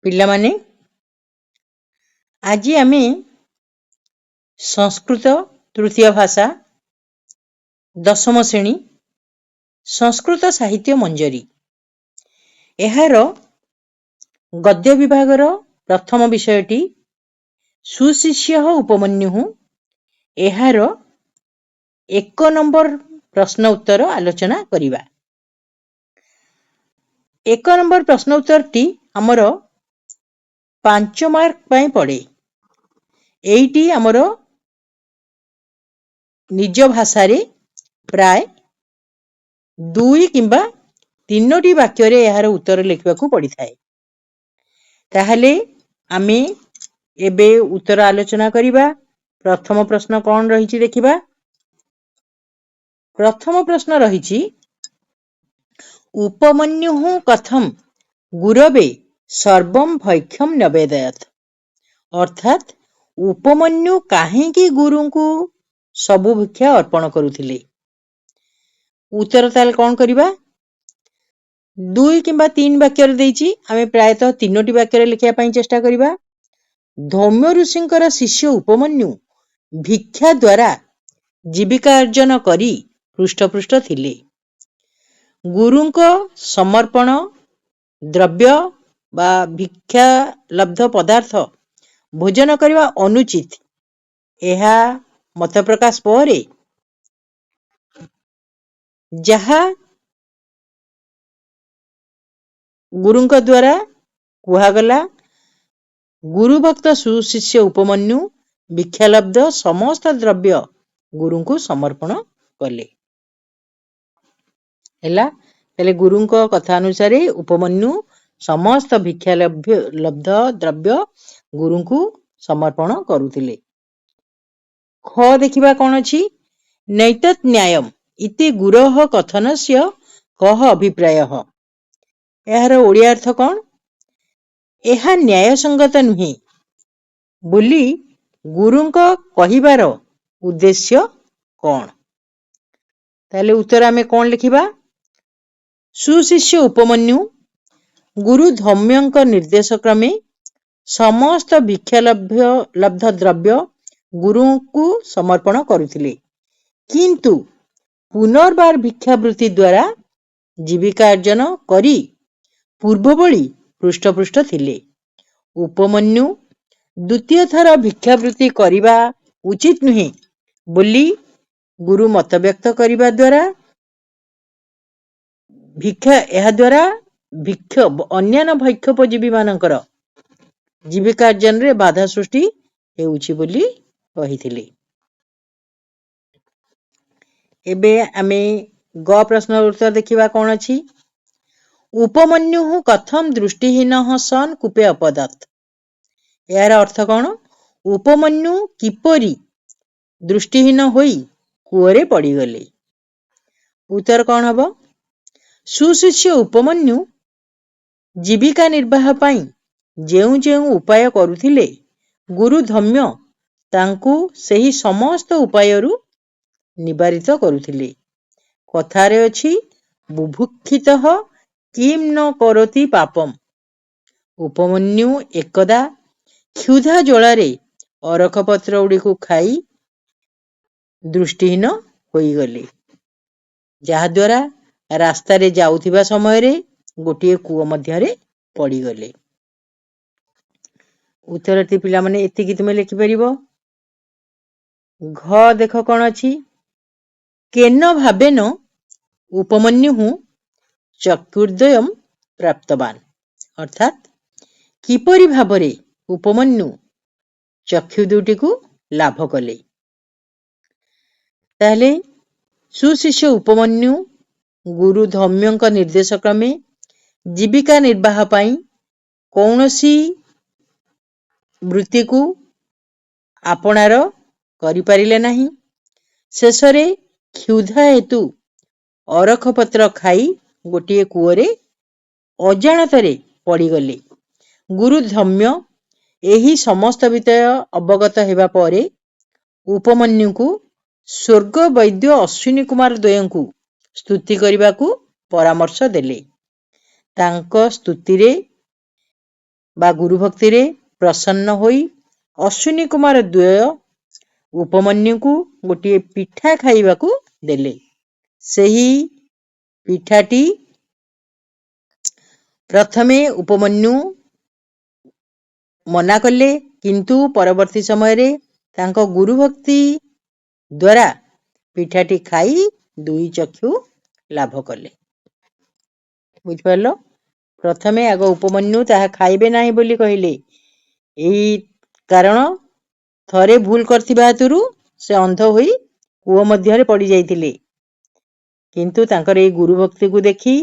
ପିଲାମାନେ ଆଜି ଆମେ ସଂସ୍କୃତ ତୃତୀୟ ଭାଷା ଦଶମ ଶ୍ରେଣୀ ସଂସ୍କୃତ ସାହିତ୍ୟ ମଞ୍ଜରୀ ଏହାର ଗଦ୍ୟ ବିଭାଗର ପ୍ରଥମ ବିଷୟଟି ସୁଶିଷ୍ୟ ଉପମନ୍ୟୁ ଏହାର 1 ନମ୍ବର ପ୍ରଶ୍ନ ଉତ୍ତର ଆଲୋଚନା କରିବା। 1 ନମ୍ବର ପ୍ରଶ୍ନ ଉତ୍ତରଟି ଆମର 5 ମାର୍କ ପାଇଁ ପଡ଼େ। ଏଇଟି ଆମର ନିଜ ଭାଷାରେ ପ୍ରାୟ 2 କିମ୍ବା 3ଟି ବାକ୍ୟରେ ଏହାର ଉତ୍ତର ଲେଖିବାକୁ ପଡ଼ିଥାଏ। ତାହେଲେ ଆମେ ଏବେ ଉତ୍ତର ଆଲୋଚନା କରିବା। ପ୍ରଥମ ପ୍ରଶ୍ନ କ'ଣ ରହିଛି ଦେଖିବା। ପ୍ରଥମ ପ୍ରଶ୍ନ ରହିଛି ଉପମନ୍ୟୁ କଥମ୍ ଗୁରବେ ସର୍ବମ୍ ଭୈକ୍ଷମ୍ ନିବେଦୟତ୍। ଅର୍ଥାତ୍ ଉପମନ୍ୟୁ କାହିଁକି ଗୁରୁଙ୍କୁ ସବୁ ଭିକ୍ଷା ଅର୍ପଣ କରୁଥିଲେ। ଉତ୍ତର ତାହେଲେ କ'ଣ କରିବା। 2 କିମ୍ବା 3 ବାକ୍ୟରେ ଦେଇଛି, ଆମେ ପ୍ରାୟତଃ 3ଟି ବାକ୍ୟରେ ଲେଖିବା ପାଇଁ ଚେଷ୍ଟା କରିବା। ଧୌମ୍ୟ ଋଷିଙ୍କର ଶିଷ୍ୟ ଉପମନ୍ୟୁ ଭିକ୍ଷା ଦ୍ୱାରା ଜୀବିକା ଅର୍ଜନ କରି ହୃଷ୍ଟପୃଷ୍ଟ ଥିଲେ। ଗୁରୁଙ୍କ ସମର୍ପଣ ଦ୍ରବ୍ୟ ବା ଭିକ୍ଷା ଲବ୍ଧ ପଦାର୍ଥ ଭୋଜନ କରିବା ଅନୁଚିତ, ଏହା ମତ ପ୍ରକାଶ ପରେ ଯାହା ଗୁରୁଙ୍କ ଦ୍ୱାରା କୁହାଗଲା, ଗୁରୁ ଭକ୍ତ ସୁଶିଷ୍ୟ ଉପମନ୍ୟୁ ଭିକ୍ଷାଲବ୍ଧ ସମସ୍ତ ଦ୍ରବ୍ୟ ଗୁରୁଙ୍କୁ ସମର୍ପଣ କଲେ। ହେଲା, ହେଲେ ଗୁରୁଙ୍କ କଥା ଅନୁସାରେ ଉପମନ୍ୟୁ ସମସ୍ତ ଭିକ୍ଷାଲବ୍ଧ ଦ୍ରବ୍ୟ ଗୁରୁଙ୍କୁ ସମର୍ପଣ କରୁଥିଲେ। ଖ ଦେଖିବା କ'ଣ ଅଛି। ନୈତତ୍ ନ୍ୟାୟମ୍ ଇତି ଗୁରୋଃ କଥନସ୍ୟ କଃ ଅଭିପ୍ରାୟଃ। ଏହାର ଓଡ଼ିଆ ଅର୍ଥ କ'ଣ। ଏହା ନ୍ୟାୟସଙ୍ଗତ ନୁହେଁ ବୋଲି ଗୁରୁଙ୍କ କହିବାର ଉଦ୍ଦେଶ୍ୟ କ'ଣ। ତାହେଲେ ଉତ୍ତର ଆମେ କ'ଣ ଲେଖିବା। ସୁଶିଷ୍ୟ ଉପମନ୍ୟୁ ଗୁରୁ ଧୌମ୍ୟଙ୍କ ନିର୍ଦ୍ଦେଶ କ୍ରମେ ସମସ୍ତ ଭିକ୍ଷାଲବ୍ଧ ଦ୍ରବ୍ୟ ଗୁରୁଙ୍କୁ ସମର୍ପଣ କରୁଥିଲେ, କିନ୍ତୁ ପୁନର୍ବାର ଭିକ୍ଷାବୃତ୍ତି ଦ୍ୱାରା ଜୀବିକା ଅର୍ଜନ କରି ପୂର୍ବଭଳି ହୃଷ୍ଟପୃଷ୍ଟ ଥିଲେ। ଉପମନ୍ୟୁ ଦ୍ୱିତୀୟ ଥର ଭିକ୍ଷାବୃତ୍ତି କରିବା ଉଚିତ ନୁହେଁ ବୋଲି ଗୁରୁ ମତବ୍ୟକ୍ତ କରିବା ଦ୍ୱାରା ଏହାଦ୍ୱାରା ଅନ୍ୟାନ୍ୟ ଭୈକ୍ଷୋପଜୀବୀ ମାନଙ୍କର ଜୀବିକା ଅର୍ଜନରେ ବାଧା ସୃଷ୍ଟି ହେଉଛି ବୋଲି କହିଥିଲେ। ଏବେ ଆମେ ଗ ପ୍ରଶ୍ନର ଉତ୍ତର ଦେଖିବା କ'ଣ ଅଛି। ଉପମନ୍ୟୁ କଥମ୍ ଦୃଷ୍ଟିହୀନଃ ସନ୍ କୂପେ ଅପଦତ୍। ଏହାର ଅର୍ଥ କ'ଣ। ଉପମନ୍ୟୁ କିପରି ଦୃଷ୍ଟିହୀନ ହୋଇ କୂଅରେ ପଡ଼ିଗଲେ। ଉତ୍ତର କ'ଣ ହବ। ସୁଶିଷ୍ୟ ଉପମନ୍ୟୁ ଜୀବିକା ନିର୍ବାହ ପାଇଁ ଯେଉଁ ଯେଉଁ ଉପାୟ କରୁଥିଲେ, ଗୁରୁ ଧୌମ୍ୟ ତାଙ୍କୁ ସେହି ସମସ୍ତ ଉପାୟରୁ ନିବାରିତ କରୁଥିଲେ। କଥାରେ ଅଛି ବୁଭୁକ୍ଷିତଃ କିମ୍ ନ କରୋତି ପାପମ୍। ଉପମନ୍ୟୁ ଏକଦା କ୍ଷୁଧା ଜ୍ୱାଳାରେ ଅରଖପତ୍ର ଗୁଡ଼ିକୁ ଖାଇ ଦୃଷ୍ଟିହୀନ ହୋଇଗଲେ, ଯାହାଦ୍ୱାରା ରାସ୍ତାରେ ଯାଉଥିବା ସମୟରେ ଗୋଟିଏ କୂଅ ମଧ୍ୟରେ ପଡ଼ିଗଲେ। ଉତ୍ତରଟି ପିଲାମାନେ ଏତିକି ତୁମେ ଲେଖିପାରିବ। ଘ ଦେଖ କ'ଣ ଅଛି। କେନ ଭାବେନ ଉପମନ୍ୟୁ ଚକ୍ଷୁର୍ଦ୍ୱୟମ୍ ପ୍ରାପ୍ତବାନ୍। ଅର୍ଥାତ୍ କିପରି ଭାବରେ ଉପମନ୍ୟୁ ଚକ୍ଷୁ ଦୁଇଟିକୁ ଲାଭ କଲେ। ତାହେଲେ ସୁଶିଷ୍ୟ ଉପମନ୍ୟୁ ଗୁରୁ ଧୌମ୍ୟଙ୍କ ନିର୍ଦ୍ଦେଶ କ୍ରମେ ଜୀବିକା ନିର୍ବାହ ପାଇଁ କୌଣସି ବୃତ୍ତିକୁ ଆପଣାର କରିପାରିଲେ ନାହିଁ। ଶେଷରେ କ୍ଷୁଧା ହେତୁ ଅରଖପତ୍ର ଖାଇ ଗୋଟିଏ କୂଅରେ ଅଜାଣତରେ ପଡ଼ିଗଲେ। ଗୁରୁ ଧୌମ୍ୟ ଏହି ସମସ୍ତ ବିଷୟ ଅବଗତ ହେବା ପରେ ଉପମନ୍ୟୁଙ୍କୁ ସ୍ୱର୍ଗ ବୈଦ୍ୟ ଅଶ୍ୱିନୀ କୁମାର ଦ୍ୱୟଙ୍କୁ ସ୍ତୁତି କରିବାକୁ ପରାମର୍ଶ ଦେଲେ। ତାଙ୍କ ସ୍ତୁତିରେ ବା ଗୁରୁ ଭକ୍ତିରେ ପ୍ରସନ୍ନ ହୋଇ ଅଶ୍ୱିନୀ କୁମାର ଦ୍ୱୟ ଉପମନ୍ୟୁକୁ ଗୋଟିଏ ପିଠା ଖାଇବାକୁ ଦେଲେ। ସେହି ପିଠାଟି ପ୍ରଥମେ ଉପମନ୍ୟୁ ମନା କଲେ, କିନ୍ତୁ ପରବର୍ତ୍ତୀ ସମୟରେ ତାଙ୍କ ଗୁରୁ ଭକ୍ତି ଦ୍ୱାରା ପିଠାଟି ଖାଇ ଦୁଇ ଚକ୍ଷୁ ଲାଭ କଲେ। ବୁଝିପାରିଲ? ପ୍ରଥମେ ଆଗ ଉପମନ୍ୟୁ ତାହା ଖାଇବେ ନାହିଁ ବୋଲି କହିଲେ। ଏହି କାରଣ ଥରେ ଭୁଲ କରିଥିବା ହେତୁରୁ ସେ ଅନ୍ଧ ହୋଇ କୂଅ ମଧ୍ୟରେ ପଡ଼ି ଯାଇଥିଲେ। କିନ୍ତୁ ତାଙ୍କର ଏହି ଗୁରୁ ଭକ୍ତିକୁ ଦେଖି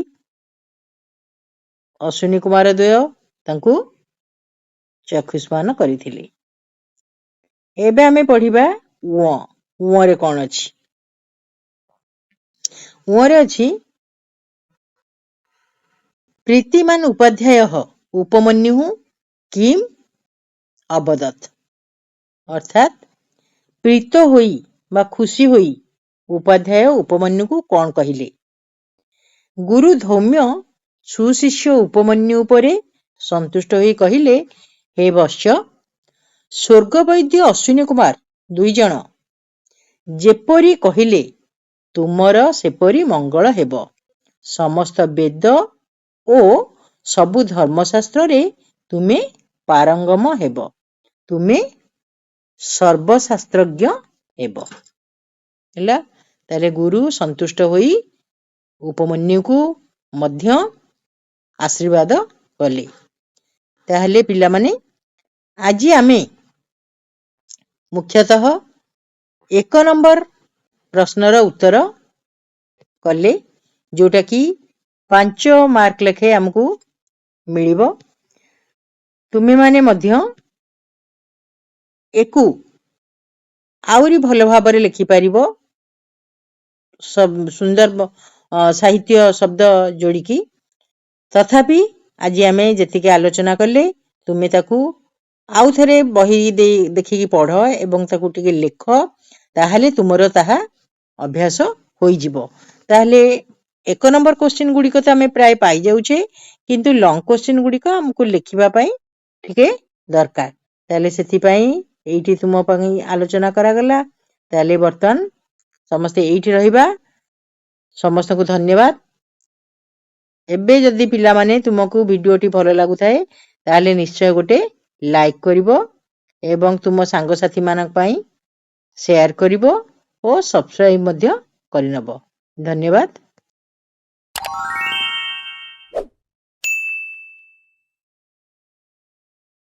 ଅଶ୍ୱିନୀ କୁମାର ଦ୍ୱୟ ତାଙ୍କୁ ଚକ୍ଷୁଷ୍ମାନ କରିଥିଲେ। ଏବେ ଆମେ ପଢିବା ଉଅ। ଉଅରେ କ'ଣ ଅଛି? ଉଅରେ ଅଛି ପ୍ରୀତିମାନ ଉପାଧ୍ୟାୟ ଉପମନ୍ୟୁ କିମ୍ ଅବଦତ୍, ଅର୍ଥାତ୍ ପ୍ରୀତ ହୋଇ ବା ଖୁସି ହୋଇ ଉପାଧ୍ୟାୟ ଉପମନ୍ୟୁକୁ କ'ଣ କହିଲେ? ଗୁରୁ ଧୌମ୍ୟ ସୁଶିଷ୍ୟ ଉପମନ୍ୟୁ ଉପରେ ସନ୍ତୁଷ୍ଟ ହୋଇ କହିଲେ, ହେ ବତ୍ସ, ସ୍ୱର୍ଗବୈଦ୍ୟ ଅଶ୍ୱିନୀ କୁମାର ଦୁଇ ଜଣ ଯେପରି କହିଲେ ତୁମର ସେପରି ମଙ୍ଗଳ ହେବ। ସମସ୍ତ ବେଦ ଓ ସବୁ ଧର୍ମଶାସ୍ତ୍ରରେ ତୁମେ ପାରଙ୍ଗମ ହେବ। ତୁମେ ସର୍ବଶାସ୍ତ୍ରଜ୍ଞ ହେବ। ହେଲା, ତାହେଲେ ଗୁରୁ ସନ୍ତୁଷ୍ଟ ହୋଇ ଉପମନ୍ୟୁକୁ ମଧ୍ୟ ଆଶୀର୍ବାଦ କଲେ। ତାହେଲେ ପିଲାମାନେ, ଆଜି ଆମେ ମୁଖ୍ୟତଃ 1 ନମ୍ବର ପ୍ରଶ୍ନର ଉତ୍ତର କଲେ, ଯୋଉଟା କି 5 ମାର୍କ ଲେଖେ ଆମକୁ ମିଳିବ। ତୁମେମାନେ ମଧ୍ୟ ଏକୁ ଆହୁରି ଭଲ ଭାବରେ ଲେଖିପାରିବ, ସୁନ୍ଦର ସାହିତ୍ୟ ଶବ୍ଦ ଯୋଡ଼ିକି। ତଥାପି ଆଜି ଆମେ ଯେତିକି ଆଲୋଚନା କଲେ, ତୁମେ ତାକୁ ଆଉ ଥରେ ବହି ଦେଖିକି ପଢ଼ ଏବଂ ତାକୁ ଟିକେ ଲେଖ, ତାହେଲେ ତୁମର ତାହା ଅଭ୍ୟାସ ହୋଇଯିବ। ତାହେଲେ 1 ନମ୍ବର କ୍ୱେଶ୍ଚିନ୍ ଗୁଡ଼ିକ ତ ଆମେ ପ୍ରାୟ ପାଇଯାଉଛେ, କିନ୍ତୁ ଲଙ୍ଗ କ୍ୱେଶ୍ଚିନ୍ ଗୁଡ଼ିକ ଆମକୁ ଲେଖିବା ପାଇଁ ଟିକେ ଦରକାର। ତାହେଲେ ସେଥିପାଇଁ ଏଇଠି ତୁମ ପାଇଁ ଆଲୋଚନା କରାଗଲା। ତାହେଲେ ବର୍ତ୍ତମାନ ସମସ୍ତେ ଏଇଠି ରହିବା। ସମସ୍ତଙ୍କୁ ଧନ୍ୟବାଦ। ଏବେ ଯଦି ପିଲାମାନେ ତୁମକୁ ଭିଡ଼ିଓଟି ଭଲ ଲାଗୁଥାଏ, ତାହେଲେ ନିଶ୍ଚୟ ଗୋଟେ ଲାଇକ୍ କରିବ ଏବଂ ତୁମ ସାଙ୍ଗସାଥିମାନଙ୍କ ପାଇଁ ସେୟାର କରିବ ଓ ସବସ୍କ୍ରାଇବ୍ ମଧ୍ୟ କରିନେବ। ଧନ୍ୟବାଦ।